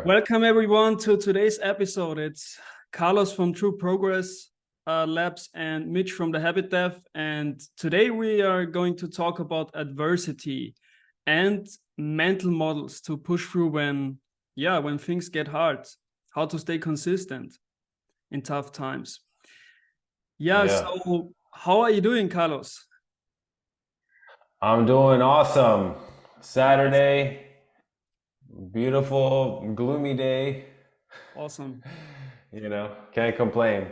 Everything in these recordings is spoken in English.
Welcome everyone to today's episode. It's Carlos from True Progress Labs and Mitch from TheHabitDev. And today we are going to talk about adversity and mental models to push through when things get hard, how to stay consistent in tough times. So how are you doing, Carlos? I'm doing awesome. Saturday, beautiful, gloomy day. Awesome. Can't complain.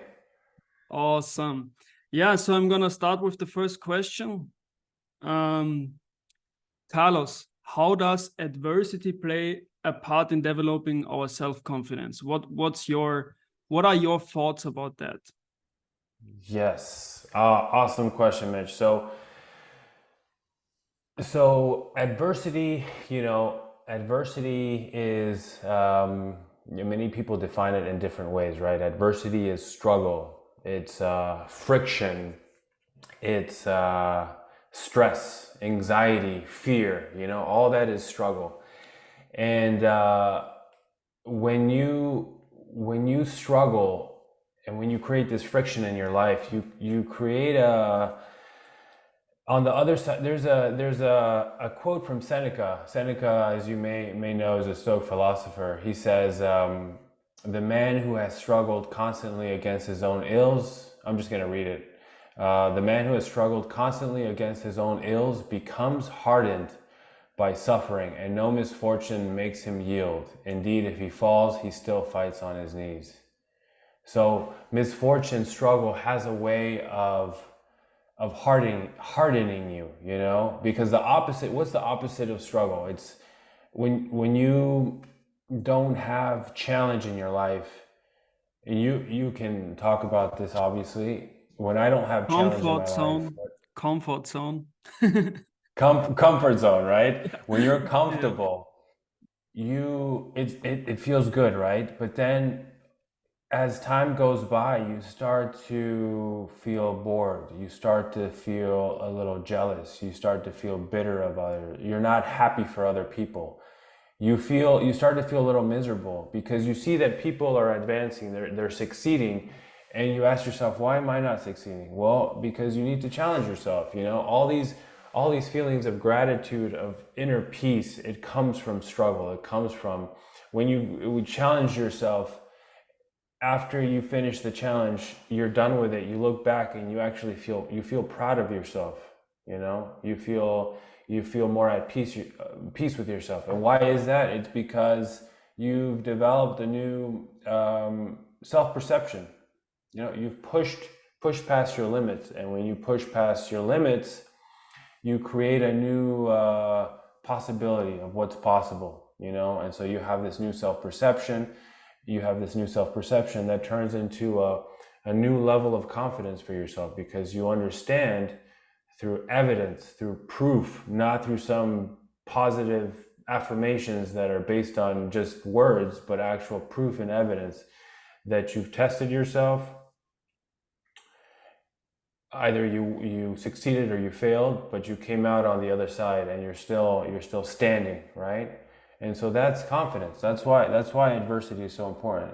Awesome. So I'm going to start with the first question. Carlos, how does adversity play a part in developing our self-confidence? What are your thoughts about that? Yes, awesome question, Mitch. So adversity, adversity is many people define it in different ways, right? Adversity is struggle, it's friction, it's stress, anxiety, fear. All that is struggle. And when you struggle and when you create this friction in your life, you create on the other side, there's a quote from Seneca. Seneca, as you may know, is a Stoic philosopher. He says, the man who has struggled constantly against his own ills, I'm just going to read it. The man who has struggled constantly against his own ills becomes hardened by suffering, and no misfortune makes him yield. Indeed, if he falls, he still fights on his knees. So misfortune, struggle has a way of hardening you, because what's the opposite of struggle? It's when you don't have challenge in your life. You can talk about this, obviously. When I don't have challenge in my life, comfort zone. comfort zone, right? Yeah. When you're comfortable, it feels good, right? But then as time goes by, you start to feel bored. You start to feel a little jealous. You start to feel bitter about it. You're not happy for other people. You start to feel a little miserable because you see that people are advancing, they're succeeding, and you ask yourself, why am I not succeeding? Well, because you need to challenge yourself. All these feelings of gratitude, of inner peace, it comes from struggle. It comes from when you challenge yourself. After you finish the challenge, you're done with it. You look back and you actually feel proud of yourself. You feel more at peace with yourself. And why is that? It's because you've developed a new self-perception. You've pushed past your limits, and when you push past your limits, you create a new possibility of what's possible. And so you have this new self-perception. You have this new self-perception that turns into a new level of confidence for yourself, because you understand through evidence, through proof, not through some positive affirmations that are based on just words, but actual proof and evidence that you've tested yourself. Either you succeeded or you failed, but you came out on the other side and you're still standing, right? And so that's confidence. That's why adversity is so important.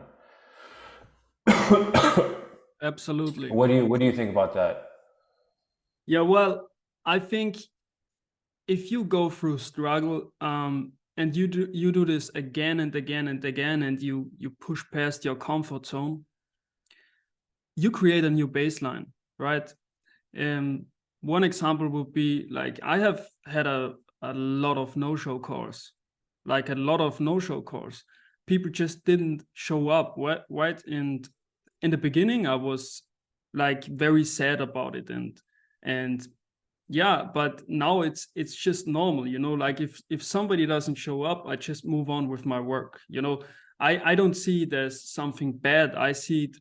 Absolutely. What do you think about that? Yeah, well, I think if you go through struggle, and you do this again and again and again, and you push past your comfort zone, you create a new baseline, right? One example would be, like, I have had a lot of no-show calls. People just didn't show up, right? And in the beginning, I was like very sad about it, and yeah, but now it's just normal, like if somebody doesn't show up, I just move on with my work. I don't see it as something bad. I see it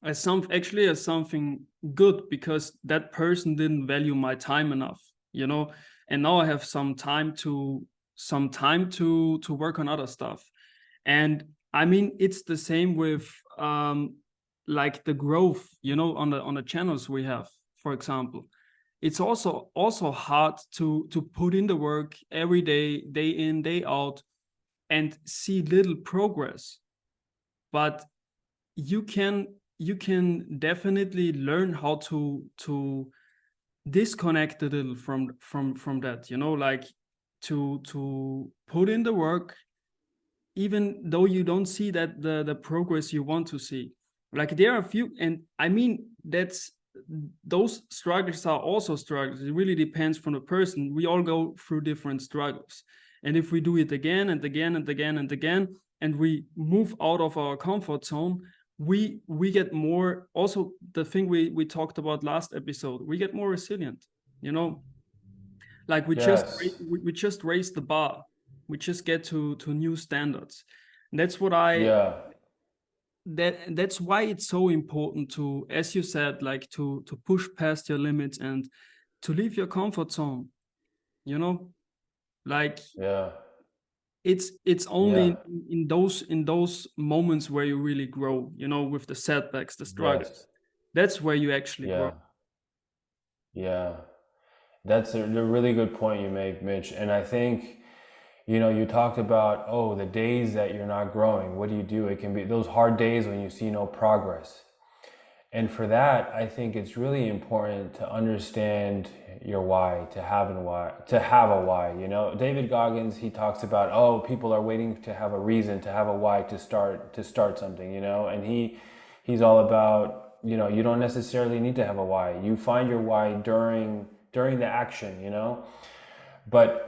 as something good, because that person didn't value my time enough, and now I have some time to work on other stuff. And I mean, it's the same with like the growth, on the channels we have, for example. It's also hard to put in the work every day in, day out, and see little progress, but you can definitely learn how to disconnect a little from that, you know, like to put in the work, even though you don't see that the progress you want to see. Like there are a few, and I mean, that's, those struggles are also struggles. It really depends from the person. We all go through different struggles, and if we do it again and again and again and again, and we move out of our comfort zone, we get more, also the thing we talked about last episode, we get more resilient, you know, like we Yes. just raise the bar, we just get to new standards. And that's what I, Yeah. that's why it's so important to, as you said, like to push past your limits and to leave your comfort zone, you know, like Yeah. it's only Yeah. in those moments where you really grow, you know, with the setbacks, the Yes. struggles. That's where you actually grow. Yeah. Yeah. That's a really good point you make, Mitch. And I think, you talked about, oh, the days that you're not growing, what do you do? It can be those hard days when you see no progress. And for that, I think it's really important to understand your why, to have a why, David Goggins, he talks about, oh, people are waiting to have a reason, to have a why to start something, and he's all about, you don't necessarily need to have a why. You find your why during the action, But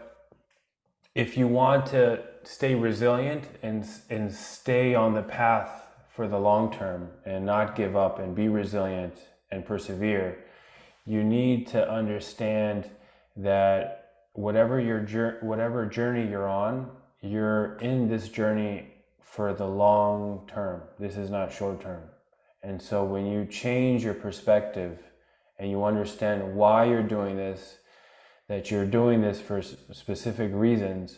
if you want to stay resilient and stay on the path for the long term and not give up and be resilient and persevere, you need to understand that whatever journey you're on, you're in this journey for the long term. This is not short term. And so when you change your perspective and you understand why you're doing this, that you're doing this for specific reasons,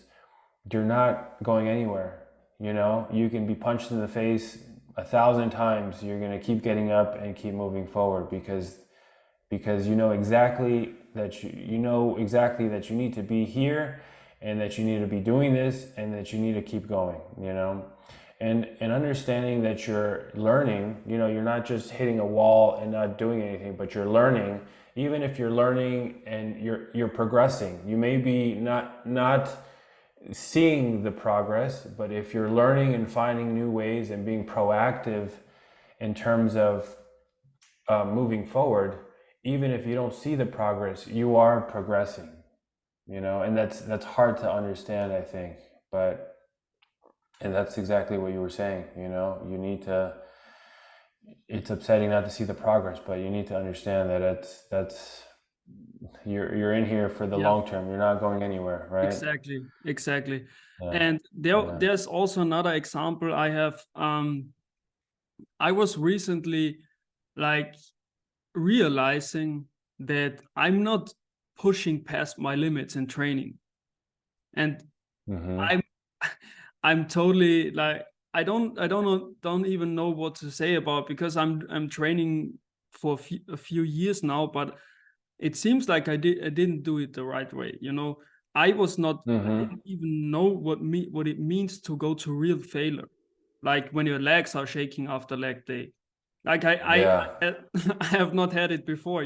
you're not going anywhere. You can be punched in the face 1,000 times. You're going to keep getting up and keep moving forward because you know exactly that you need to be here, and that you need to be doing this, and that you need to keep going. And understanding that you're learning. You're not just hitting a wall and not doing anything, but you're learning. Even if you're learning and you're progressing, you may be not seeing the progress, but if you're learning and finding new ways and being proactive in terms of moving forward, even if you don't see the progress, you are progressing, and that's hard to understand, I think, and that's exactly what you were saying. You need to, it's upsetting not to see the progress, but you need to understand that that's you're in here for the Yeah, long term. You're not going anywhere, right? exactly. Yeah. And Yeah. there's also another example I have. I was recently like realizing that I'm not pushing past my limits in training, and Mm-hmm. I'm I'm totally like, don't even know what to say about, because I'm training for a few years now, but it seems like I didn't do it the right way. I Mm-hmm. didn't even know what it means to go to real failure, like when your legs are shaking after leg day. Like Yeah. I have not had it before,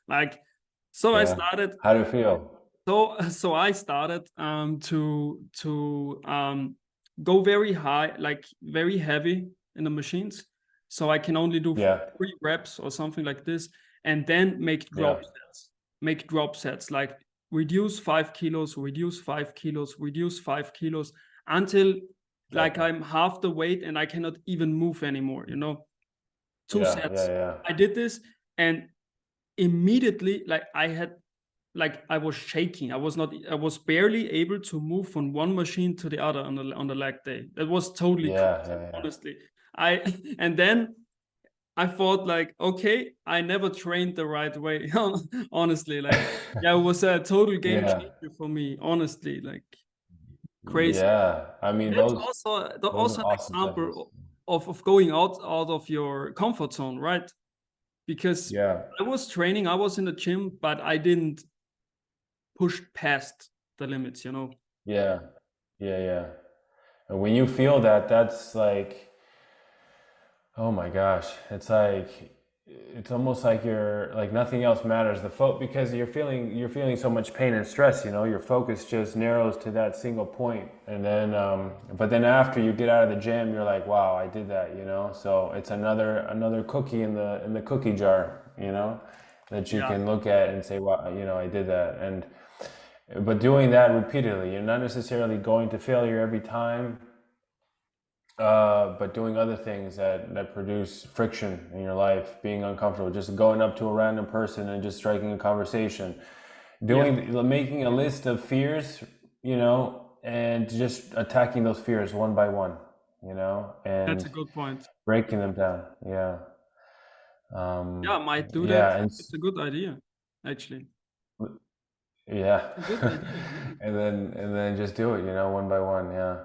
like, so I Yeah. started How do you feel? so I started to go very high, like very heavy in the machines, so I can only do Yeah. 3 reps or something like this, and then make Yeah. drop sets, like reduce 5 kilos, reduce 5 kilos, reduce 5 kilos, until like Okay. I'm half the weight and I cannot even move anymore. Two Yeah. Yeah. sets. Yeah. I did this, and immediately, like I was shaking. I was barely able to move from one machine to the other on the leg day. That was totally Yeah. crazy, Yeah. Yeah. honestly. I and then I thought, like, okay, I never trained the right way. Honestly, like, yeah, it was a total game Yeah. changer for me, honestly, like crazy. Yeah. I mean, That's those also are an awesome sessions. example of going out of your comfort zone, right? Because Yeah. I was training, I was in the gym, but I didn't push past the limits. Yeah. Yeah. Yeah. And when you feel that, that's like, oh my gosh, it's like, it's almost like you're like nothing else matters. Because you're feeling so much pain and stress. Your focus just narrows to that single point, and then but then after you get out of the gym, you're like, wow, I did that. So it's another cookie in the cookie jar. That you Yeah. can look at and say, wow, I did that. But doing that repeatedly, you're not necessarily going to failure every time, but doing other things that produce friction in your life, being uncomfortable, just going up to a random person and just striking a conversation, Yeah. making a list of fears, and just attacking those fears one by one, That's and a good point. breaking them down. Yeah. Yeah, I might do that. Yeah, and It's a good idea, actually. yeah, A good idea. and then just do it, one by one. Yeah.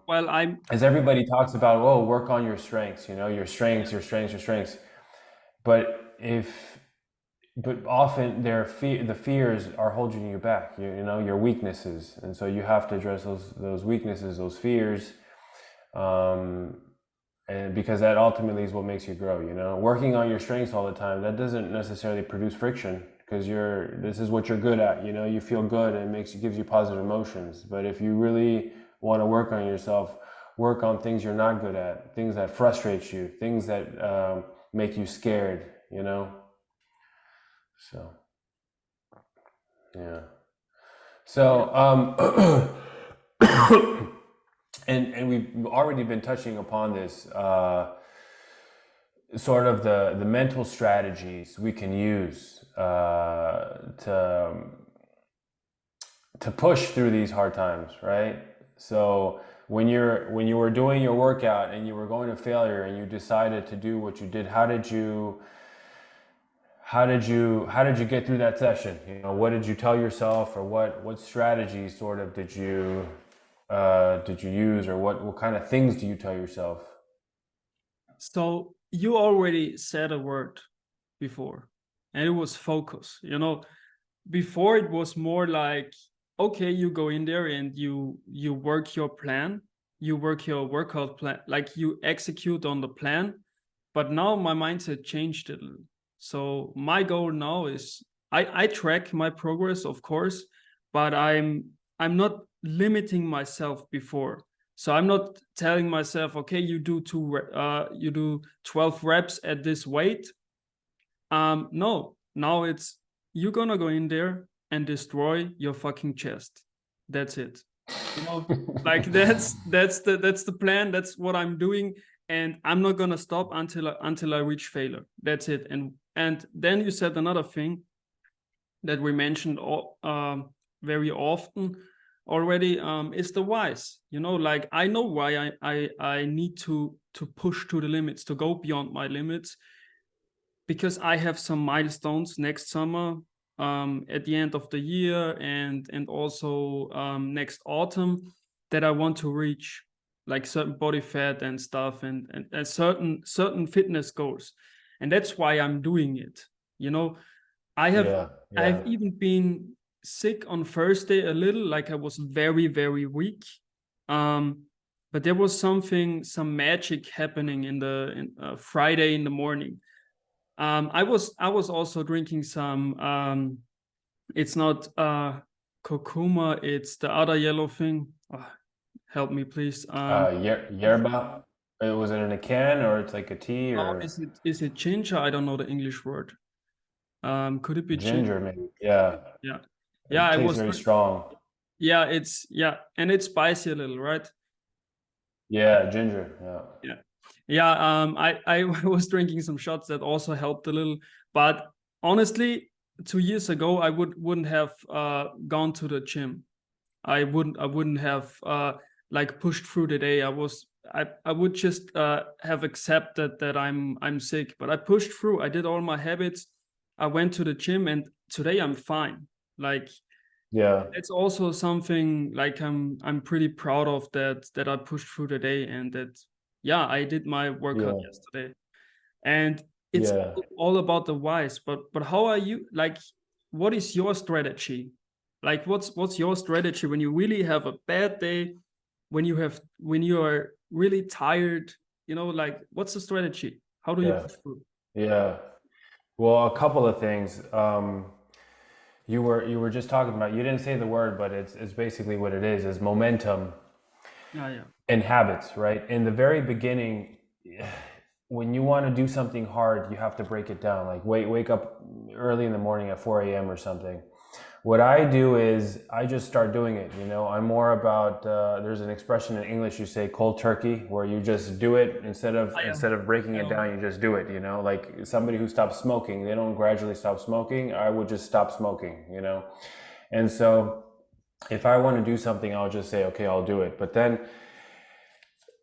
Well, I'm As everybody talks about, oh, work on your strengths, your strengths, your strengths, your strengths. But often the fears are holding you back, your weaknesses. And so you have to address those weaknesses, those fears. And because that ultimately is what makes you grow, working on your strengths all the time, that doesn't necessarily produce friction, because this is what you're good at, you feel good and gives you positive emotions. But if you really want to work on yourself, work on things you're not good at, things that frustrate you, things that make you scared, so yeah. So and we've already been touching upon this, sort of the mental strategies we can use to push through these hard times, right? So when you were doing your workout and you were going to failure and you decided to do what you did, how did you get through that session? What did you tell yourself, or what strategies sort of did you use, or what kind of things do you tell yourself? So you already said a word before, and it was focus. Before it was more like, okay, you go in there and you work your plan, you work your workout plan, like you execute on the plan. But now my mindset changed a little. So my goal now is I track my progress, of course, but I'm not limiting myself before. So I'm not telling myself, okay, you do 12 reps at this weight. No, now it's you're gonna go in there and destroy your fucking chest. That's it. Like that's the plan. That's what I'm doing, and I'm not gonna stop until I reach failure. That's it. And then you said another thing that we mentioned very often already, is the whys. Like I know why I need to push to the limits, to go beyond my limits, because I have some milestones next summer, at the end of the year, and also next autumn, that I want to reach, like certain body fat and stuff, and certain fitness goals, and that's why I'm doing it. I have Yeah, I've yeah, even been sick on Thursday a little, like I was very, very weak. But there was some magic happening in Friday in the morning. I was also drinking some. It's not kurkuma. It's the other yellow thing. Help me, please. yerba. Was it in a can, or it's like a tea, Oh, or is it ginger? I don't know the English word. Could it be ginger? ginger maybe? Yeah, Yeah, yeah. it I tastes was. very strong. And it's spicy a little, right? Yeah, ginger. Yeah. Yeah, yeah. I was drinking some shots that also helped a little, but honestly, 2 years ago, I wouldn't have gone to the gym. I wouldn't have like pushed through the day. I would just have accepted that I'm sick, but I pushed through. I did all my habits. I went to the gym, and today I'm fine. Like Yeah, it's also something like I'm pretty proud of, that I pushed through the day, and that, yeah, I did my workout yeah, yesterday. And it's yeah. all about the whys. But how are you, like, what is your strategy? Like what's your strategy when you really have a bad day when you are really tired, like what's the strategy? How do you Yeah. push through? Yeah. Well, a couple of things. You were just talking about, you didn't say the word, but it's basically what it is momentum Yeah. and habits, right? In the very beginning, when you want to do something hard, you have to break it down. Like wake up early in the morning at 4 a.m. or something. What I do is I just start doing it. I'm more about. There's an expression in English you say cold turkey, where you just do it instead of breaking it down. You just do it. Like somebody who stops smoking, they don't gradually stop smoking. I would just stop smoking. And so if I want to do something, I'll just say, okay, I'll do it. But then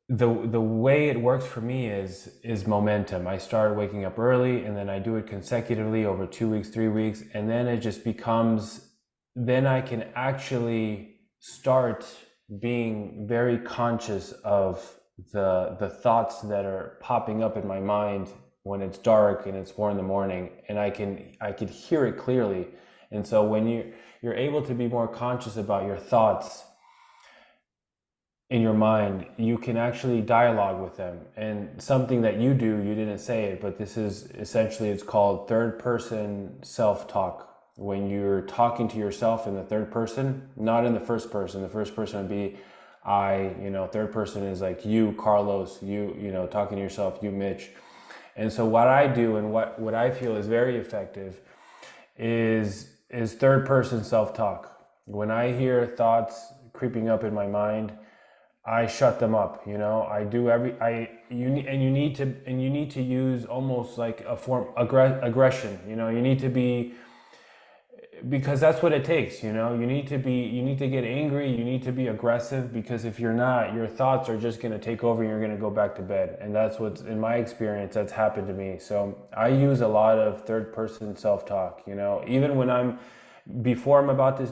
the way it works for me is momentum. I start waking up early, and then I do it consecutively over 2 weeks, 3 weeks, and then it just becomes, then I can actually start being very conscious of the thoughts that are popping up in my mind when it's dark and it's 4 in the morning, and I could hear it clearly. And so when you're able to be more conscious about your thoughts in your mind, you can actually dialogue with them. And something that you do, you didn't say it, but this is essentially, it's called third person self-talk. When you're talking to yourself in the third person, not in the first person. The first person would be I, third person is like you, Carlos, you talking to yourself, you, Mitch. And so what I do, and what I feel is very effective, is third person self-talk. When I hear thoughts creeping up in my mind, I shut them up. I do you need to use almost like a form aggression. You need to be, because that's what it takes. You need to get angry. You need to be aggressive, because if you're not, your thoughts are just going to take over and you're going to go back to bed. And that's what's, in my experience, that's happened to me. So I use a lot of third person self-talk, even when before I'm about to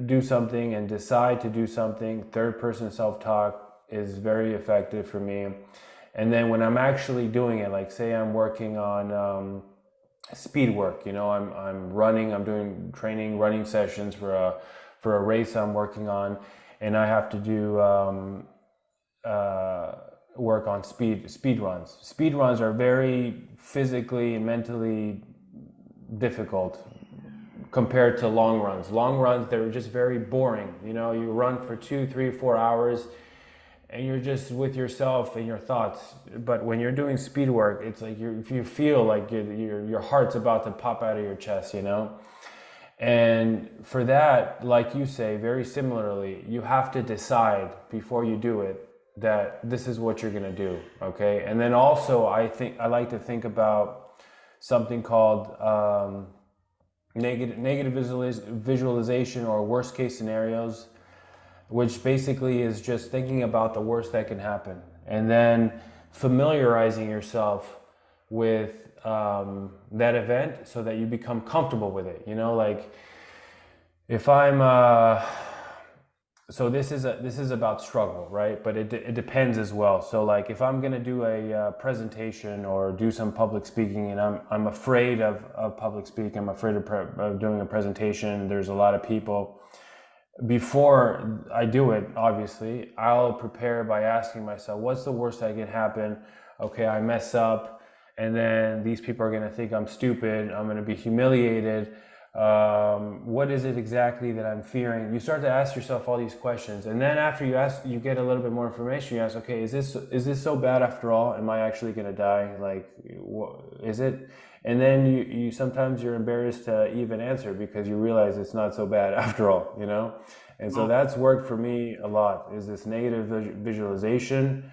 do something and decide to do something, third person self-talk is very effective for me. And then when I'm actually doing it, like say I'm working on speed work, I'm running, I'm doing training, running sessions for a race I'm working on, and I have to do work on speed runs. Speed runs are very physically and mentally difficult compared to long runs. Long runs, they're just very boring. You run for 2, 3, 4 hours and you're just with yourself and your thoughts. But when you're doing speed work, it's like you feel like your heart's about to pop out of your chest, And for that, like you say, very similarly, you have to decide before you do it that this is what you're going to do, okay? And then also, I like to think about something called negative visualization, or worst case scenarios, which basically is just thinking about the worst that can happen and then familiarizing yourself with that event so that you become comfortable with it. Like if I'm so this is about struggle, right? But it depends as well. So like if I'm gonna do a presentation or do some public speaking, and I'm afraid of public speaking, I'm afraid of doing a presentation, there's a lot of people. Before I do it, obviously, I'll prepare by asking myself, what's the worst that can happen? Okay, I mess up, and then these people are gonna think I'm stupid, I'm gonna be humiliated. What is it exactly that I'm fearing? You start to ask yourself all these questions, and then after you get a little bit more information. You ask, okay, is this so bad after all? Am I actually gonna die? Like, is it? And then you sometimes you're embarrassed to even answer because you realize it's not so bad after all, And so that's worked for me a lot. Is this negative visualization.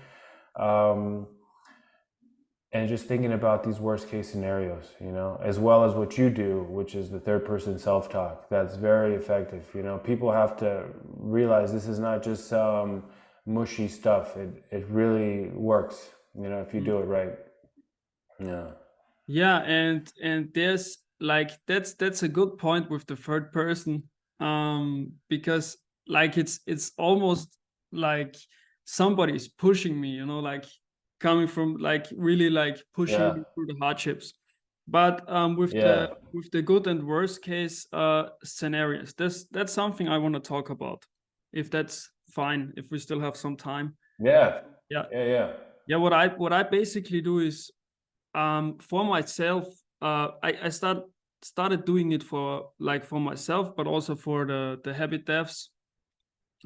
And just thinking about these worst case scenarios, as well as what you do, which is the third person self-talk. That's very effective. People have to realize this is not just some mushy stuff. It really works, if you do it right. Yeah. Yeah, and there's like that's a good point with the third person, because like it's almost like somebody's pushing me, like coming from like really like pushing me through the hardships. But with the good and worst case scenarios, that's something I want to talk about, if that's fine if we still have some time. Yeah. Yeah. Yeah. Yeah. What I basically do is, for myself, I started doing it for myself, but also for the habit devs.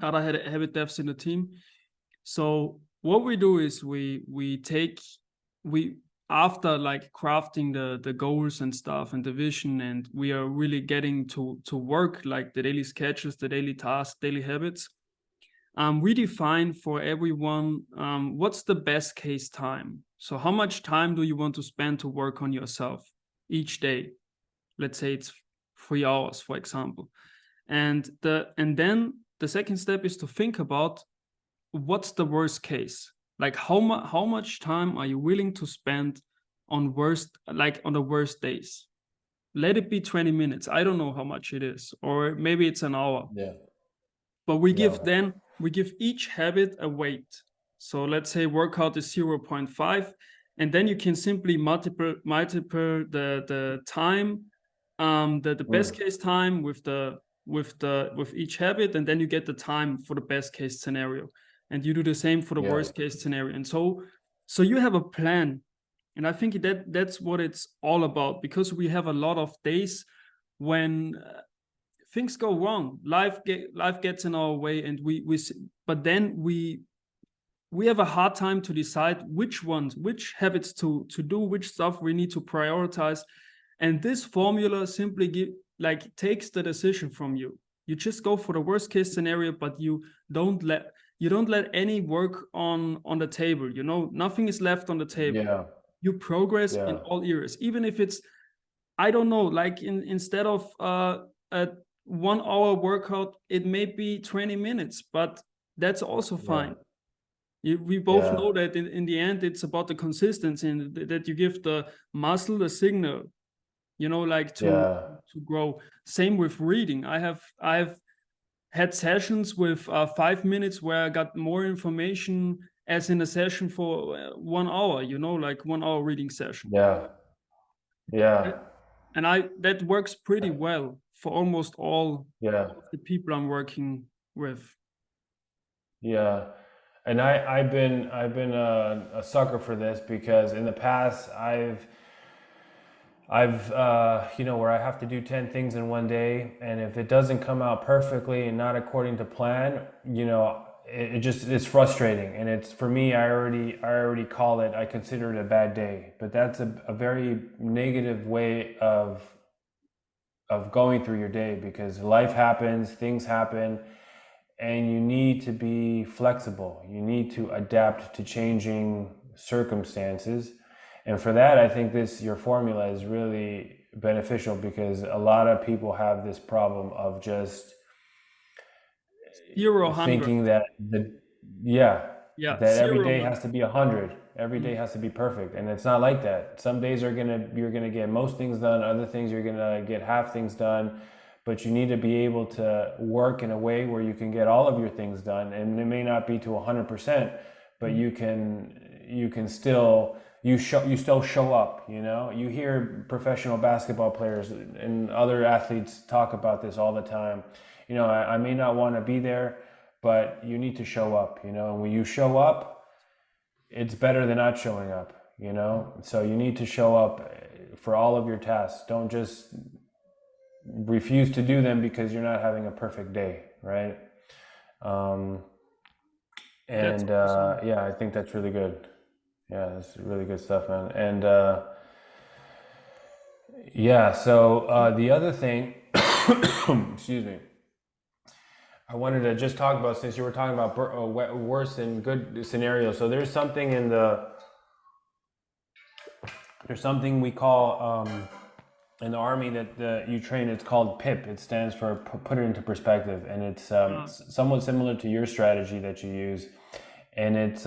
Other habit devs in the team. So what we do is we after like crafting the goals and stuff and the vision, and we are really getting to work, like the daily sketches, the daily tasks, daily habits. We define for everyone, what's the best case time. So how much time do you want to spend to work on yourself each day? Let's say it's 3 hours, for example. And then the second step is to think about what's the worst case. Like how much time are you willing to spend on the worst days? Let it be 20 minutes. I don't know how much it is, or maybe it's an hour. Yeah. But we Yeah. give each habit a weight. So let's say workout is 0.5, and then you can simply multiple the time, the best case time with each habit, and then you get the time for the best case scenario, and you do the same for the Yeah. worst case scenario. And so you have a plan, and I think that's what it's all about, because we have a lot of days when things go wrong. Life gets in our way, and but then we have a hard time to decide which habits to do, which stuff we need to prioritize. And this formula simply takes the decision from you. You just go for the worst case scenario, but you don't let any work on the table. Nothing is left on the table. Yeah. You progress in Yeah. all areas, even if it's, I don't know, like instead of a 1 hour workout, it may be 20 minutes, but that's also fine. We both know that in the end, it's about the consistency, and that you give the muscle the signal, to grow. Same with reading. I've had sessions with 5 minutes where I got more information as in a session for 1 hour, like 1 hour reading session. Yeah. Yeah. And that works pretty well for almost all Yeah. of the people I'm working with. Yeah. And I've been a sucker for this, because in the past I've where I have to do 10 things in one day, and if it doesn't come out perfectly and not according to plan, it's frustrating. And it's, for me, I already call it, I consider it a bad day. But that's a very negative way of going through your day, because life happens, things happen, and you need to be flexible. You need to adapt to changing circumstances. And for that, I think your formula is really beneficial, because a lot of people have this problem of just 0, 100. thinking that every 0, day 100. has to be 100. Every day has to be perfect, and it's not like that. Some days you're gonna get most things done. Other things you're gonna get half things done. But you need to be able to work in a way where you can get all of your things done, and it may not be to 100%, but you can still still show up. You hear professional basketball players and other athletes talk about this all the time. I may not want to be there, but you need to show up. And when you show up, it's better than not showing up. So you need to show up for all of your tasks. Don't just refuse to do them because you're not having a perfect day, right? Awesome. I think that's really good. Yeah, that's really good stuff, man. And so the other thing, excuse me, I wanted to just talk about, since you were talking about worse and good scenarios. So there's something we call in the Army that you train. It's called PIP. It stands for put it into perspective, and it's somewhat similar to your strategy that you use, and it's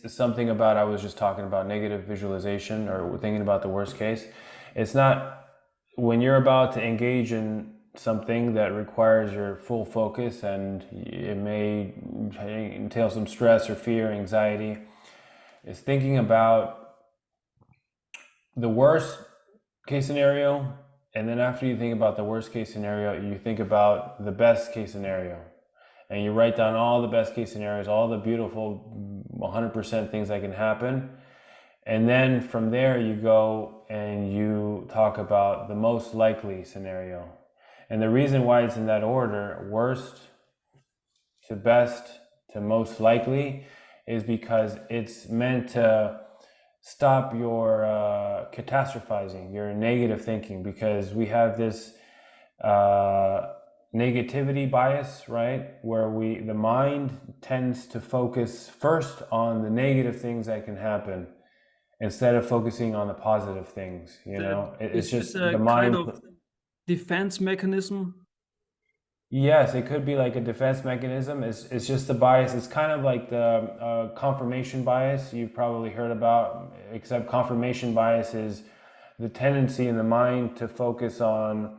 something about, I was just talking about negative visualization, or thinking about the worst case. It's not, when you're about to engage in something that requires your full focus, and it may entail some stress or fear, anxiety. It's thinking about the worst case scenario, and then after you think about the worst case scenario, you think about the best case scenario. and you write down all the best case scenarios, all the beautiful 100% things that can happen. And then from there you go and you talk about the most likely scenario. And the reason why it's in that order, worst to best to most likely, is because it's meant to stop your catastrophizing, your negative thinking, because we have this negativity bias, right? Where the mind tends to focus first on the negative things that can happen instead of focusing on the positive things, it's Is this just a the kind mind. of defense mechanism? Yes, it could be like a defense mechanism. It's just the bias. It's kind of like the confirmation bias you've probably heard about, except confirmation bias is the tendency in the mind to focus on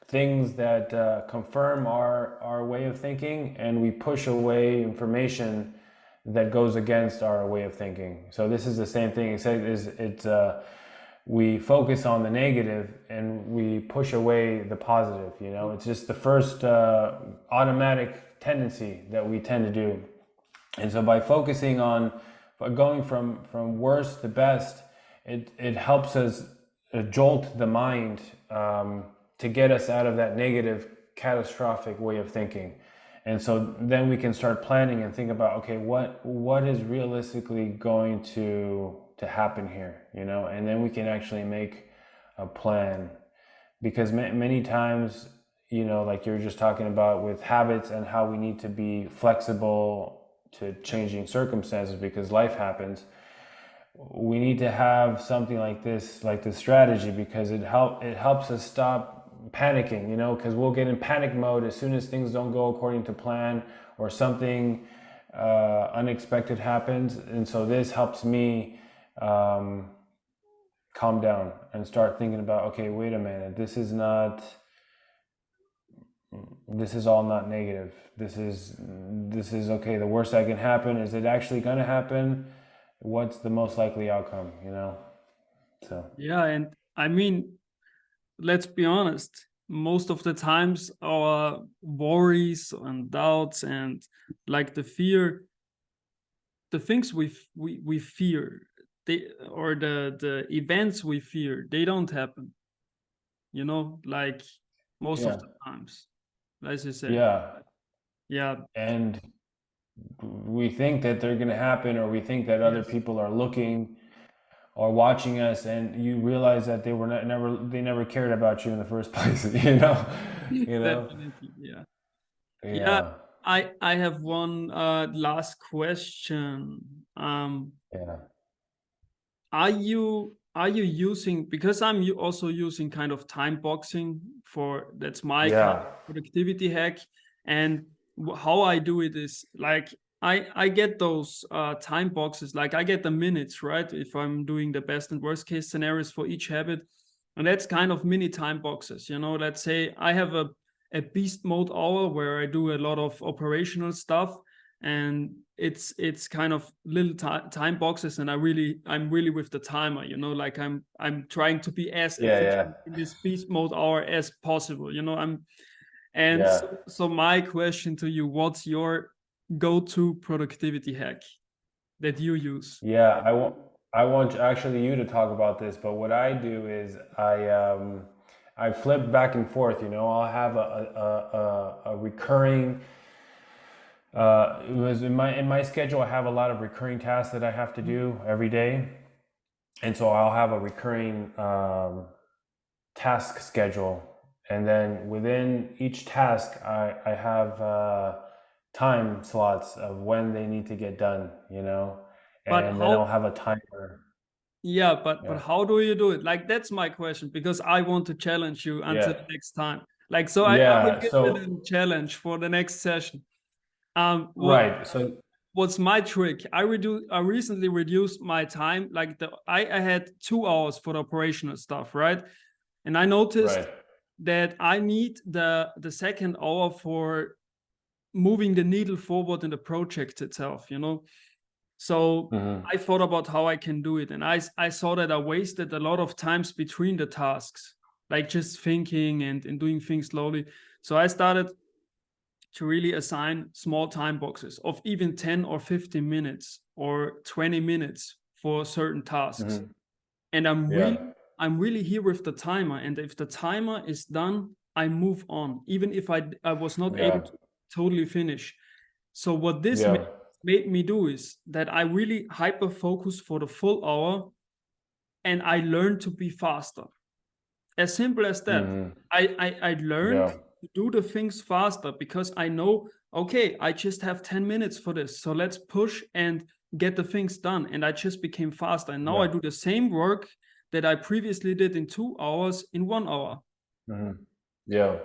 things that confirm our way of thinking, and we push away information that goes against our way of thinking. So this is the same thing, except it's we focus on the negative and we push away the positive. It's just the first automatic tendency that we tend to do. And so by focusing on going from worst to best, it helps us jolt the mind to get us out of that negative catastrophic way of thinking. And so then we can start planning and think about, okay, what is realistically going to happen here, and then we can actually make a plan. Because many times, like you're just talking about with habits and how we need to be flexible to changing circumstances because life happens, we need to have something like this strategy, because it helps us stop panicking, because we'll get in panic mode as soon as things don't go according to plan or something unexpected happens. And so this helps me calm down and start thinking about, okay, wait a minute, this is all not negative. This is okay. The worst that can happen, is it actually going to happen? What's the most likely outcome, So Yeah, and I mean, let's be honest, most of the times our worries and doubts and like the fear, the things we fear, or the events we fear, they don't happen, like most of the times, as you say. Yeah. And we think that they're going to happen, or we think that other people are looking or watching us, and you realize that they never cared about you in the first place. Definitely. Yeah. I have one last question. Are you using, because I'm also using kind of time boxing that's my kind of productivity hack, and how I do it is like I get those time boxes, like I get the minutes, right? If I'm doing the best and worst case scenarios for each habit, and that's kind of mini time boxes. Let's say I have a beast mode hour where I do a lot of operational stuff, and it's kind of little time boxes, and I'm really with the timer, like I'm trying to be as efficient in this beast mode hour as possible, so my question to you, what's your go-to productivity hack that you use? I want actually you to talk about this, but what I do is I flip back and forth. I'll have a recurring. It was in my schedule. I have a lot of recurring tasks that I have to do every day, and so I'll have a recurring task schedule, and then within each task, I have time slots of when they need to get done. And then I'll have a timer. Yeah, but how do you do it? Like, that's my question, because I want to challenge you until the next time. Like, so I will give you a challenge for the next session. So what's my trick? I recently reduced my time. Like I had 2 hours for the operational stuff, right? And I noticed that I need the second hour for moving the needle forward in the project itself, So I thought about how I can do it. And I saw that I wasted a lot of times between the tasks, like just thinking and doing things slowly. So I started to really assign small time boxes of even 10 or 15 minutes or 20 minutes for certain tasks. Mm-hmm. And Yeah. I'm really here with the timer. And if the timer is done, I move on, even if I was not able Yeah. to totally finish. So what this Yeah. made me do is that I really hyper focus for the full hour, and I learned to be faster. As simple as that. Mm-hmm. I learned Yeah. to do the things faster because I know, okay, I just have 10 minutes for this. So let's push and get the things done. And I just became faster. And now I Yeah. do the same work that I previously did in 2 hours in 1 hour. Mm-hmm. Yeah.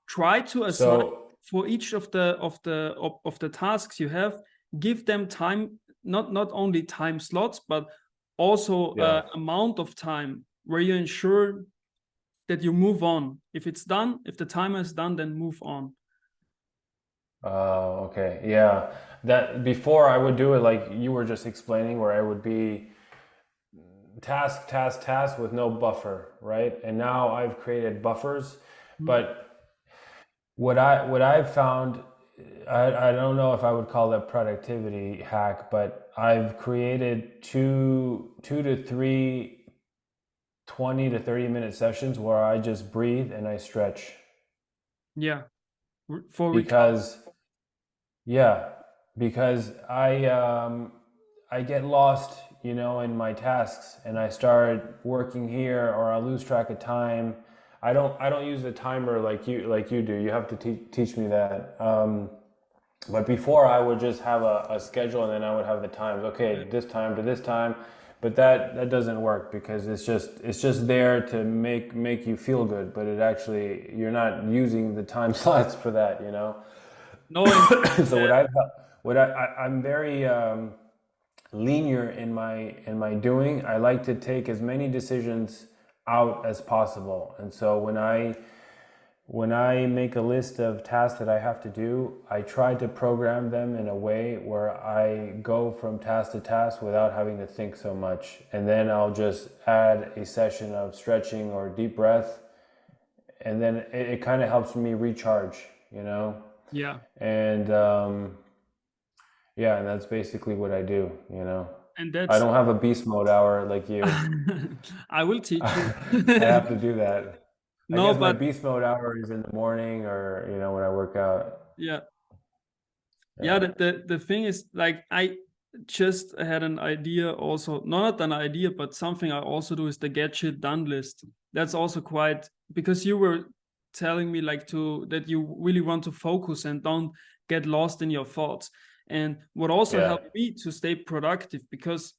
Try to assign So for each of the tasks you have, give them time, not only time slots, but also yeah. amount of time where you ensure that you move on. If it's done, if the timer is done, then move on. Okay. Yeah. That before I would do it like you were just explaining, where I would be task, task, task with no buffer, right? And now I've created buffers, but what I've found, I don't know if I would call that productivity hack, but I've created two to three 20 to 30-minute sessions where I just breathe and I stretch. Yeah, for recovery. Because yeah, because I get lost, in my tasks, and I start working here, or I lose track of time. I don't use the timer like you do. You have to teach me that. But before, I would just have a schedule, and then I would have the times. Okay, this time to this time. But that doesn't work, because it's just there to make you feel good. But it actually, you're not using the time slots for that. No, and So I'm very linear in my doing. I like to take as many decisions out as possible, and so when I make a list of tasks that I have to do, I try to program them in a way where I go from task to task without having to think so much, and then I'll just add a session of stretching or deep breath, and then it kind of helps me recharge. yeah, And yeah, and that's basically what I do. and I that's don't have a beast mode hour like you. I will teach you. I have to do that. I No, guess my but beast mode hour is in the morning, or when I work out. yeah, yeah. Yeah. The thing is, like, I just had an idea also, not an idea, but something I also do is the get shit done list. That's also quite, because you were telling me like that you really want to focus and don't get lost in your thoughts. And what also Yeah. helped me to stay productive, because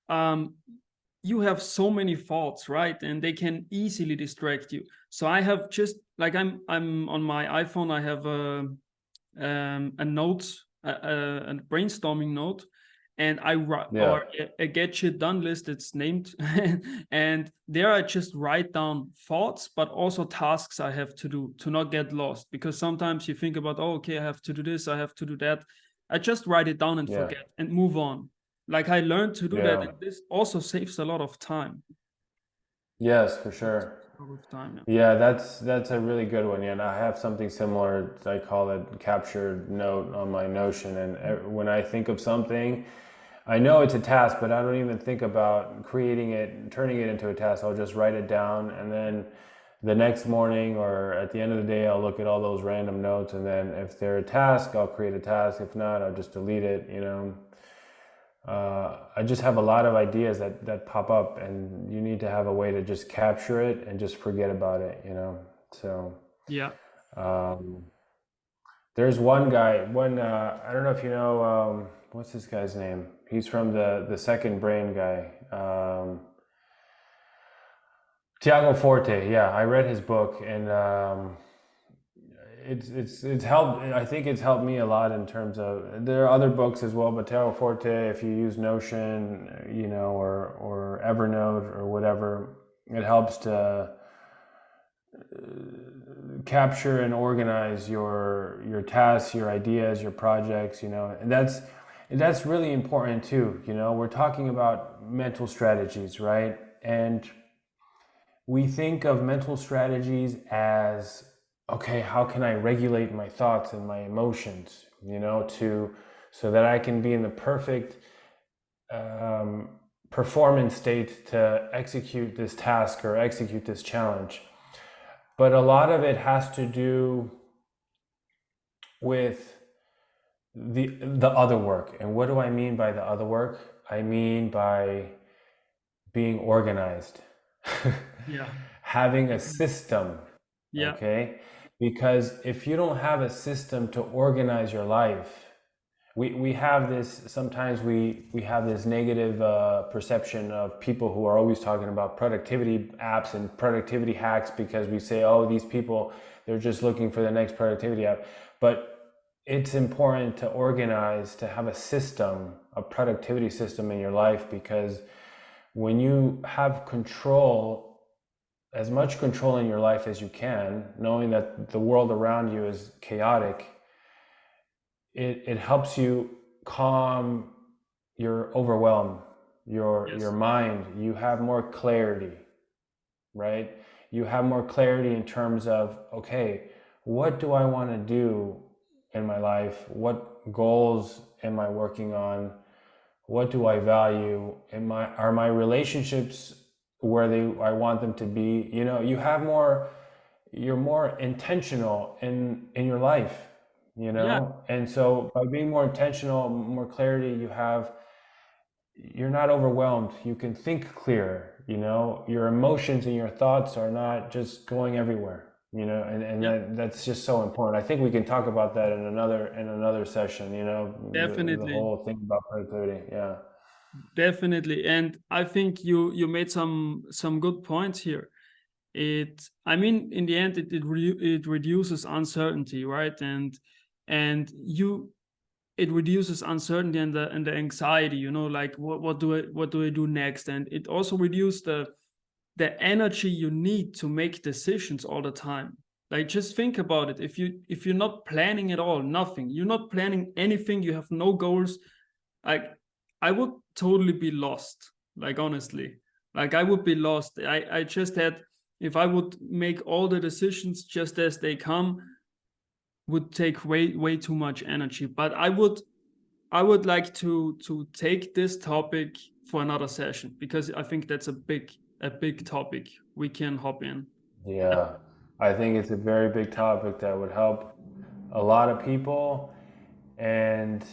um you have so many thoughts, right? And they can easily distract you. So I have just like, I'm on my iPhone, I have a note, a brainstorming note, and I write, Yeah. or a get shit done list, it's named. And there I just write down thoughts, but also tasks I have to do to not get lost, because sometimes you think about, oh, okay, I have to do this, I have to do that. I just write it down and Yeah. forget and move on. Like, I learned to do that, Yeah. and this also saves a lot of time. Yes, for sure. A lot of time, yeah. Yeah, that's a really good one. Yeah, and I have something similar. I call it captured note on my Notion. And when I think of something, I know it's a task, but I don't even think about creating it, turning it into a task. I'll just write it down, and then the next morning or at the end of the day, I'll look at all those random notes, and then if they're a task, I'll create a task. If not, I'll just delete it. I just have a lot of ideas that pop up, and you need to have a way to just capture it and just forget about it. So Yeah. um, there's one guy, I don't know if you know, what's this guy's name? He's from the Second Brain guy. Tiago Forte. Yeah, I read his book, and it's helped. I think it's helped me a lot in terms of, there are other books as well, but Tiago Forte, if you use Notion, or Evernote or whatever, it helps to capture and organize your tasks, your ideas, your projects. And that's really important too. We're talking about mental strategies, right? And we think of mental strategies as okay, how can I regulate my thoughts and my emotions, so that I can be in the perfect um, performance state to execute this task or execute this challenge. But a lot of it has to do with the other work. And what do I mean by the other work? I mean by being organized, Yeah. having a system, Yeah. okay? Because if you don't have a system to organize your life, we have this, sometimes we have this negative perception of people who are always talking about productivity apps and productivity hacks, because we say, oh, these people, they're just looking for the next productivity app. But it's important to organize, to have a system, a productivity system in your life, because when you have control, as much control in your life as you can, knowing that the world around you is chaotic, it helps you calm your overwhelm, your Yes. mind. You have more clarity, right? You have more clarity in terms of, okay, what do I want to do in my life? What goals am I working on? What do I value? Are my relationships where I want them to be? You have more, you're more intentional in your life, Yeah. and so by being more intentional, more clarity you have, you're not overwhelmed, you can think clear, your emotions and your thoughts are not just going everywhere, and Yeah. that's just so important. I think we can talk about that in another session, the Definitely. whole thing about productivity. Yeah. Definitely. And I think you made some good points here. I mean, in the end, it reduces uncertainty, right? And you it reduces uncertainty and the anxiety, like what do I do next? And it also reduces the energy you need to make decisions all the time. Like, just think about it. If you're not planning at all, nothing, you're not planning anything, you have no goals, like, I would totally be lost. Like, honestly, like, I would be lost. I just had, if I would make all the decisions just as they come, would take way too much energy. But I would like to take this topic for another session, because I think that's a big topic we can hop in. Yeah, I think it's a very big topic that would help a lot of people. And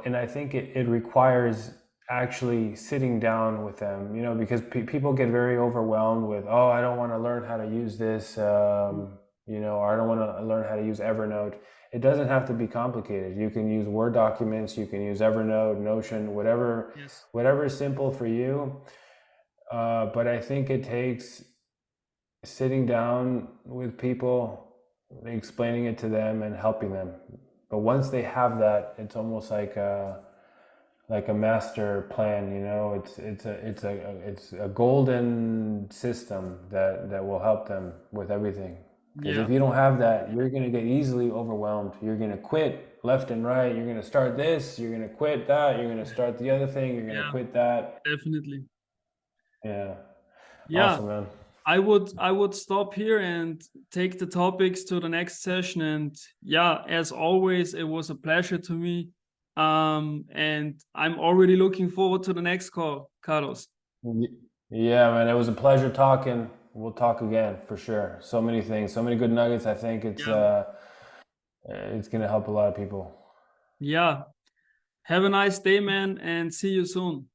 and I think it requires actually sitting down with them, because people get very overwhelmed with, oh, I don't want to learn how to use this, or I don't want to learn how to use Evernote. It doesn't have to be complicated. You can use Word documents, you can use Evernote, Notion, Yes. whatever is simple for you. But I think it takes sitting down with people, explaining it to them, and helping them. But once they have that, it's almost like a master plan. It's a golden system that will help them with everything. Because Yeah. if you don't have that, you're gonna get easily overwhelmed. You're gonna quit left and right. You're gonna start this. You're gonna quit that. You're gonna start the other thing. You're gonna Yeah. quit that. Definitely. Yeah. Yeah. Awesome, man. I would stop here and take the topics to the next session. And yeah, as always, it was a pleasure to me. And I'm already looking forward to the next call, Carlos. Yeah, man, it was a pleasure talking. We'll talk again for sure. So many things, so many good nuggets. I think Yeah. it's gonna help a lot of people. Yeah. Have a nice day, man, and see you soon.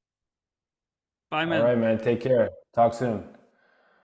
Bye, All man. right, man. Take care. Talk soon.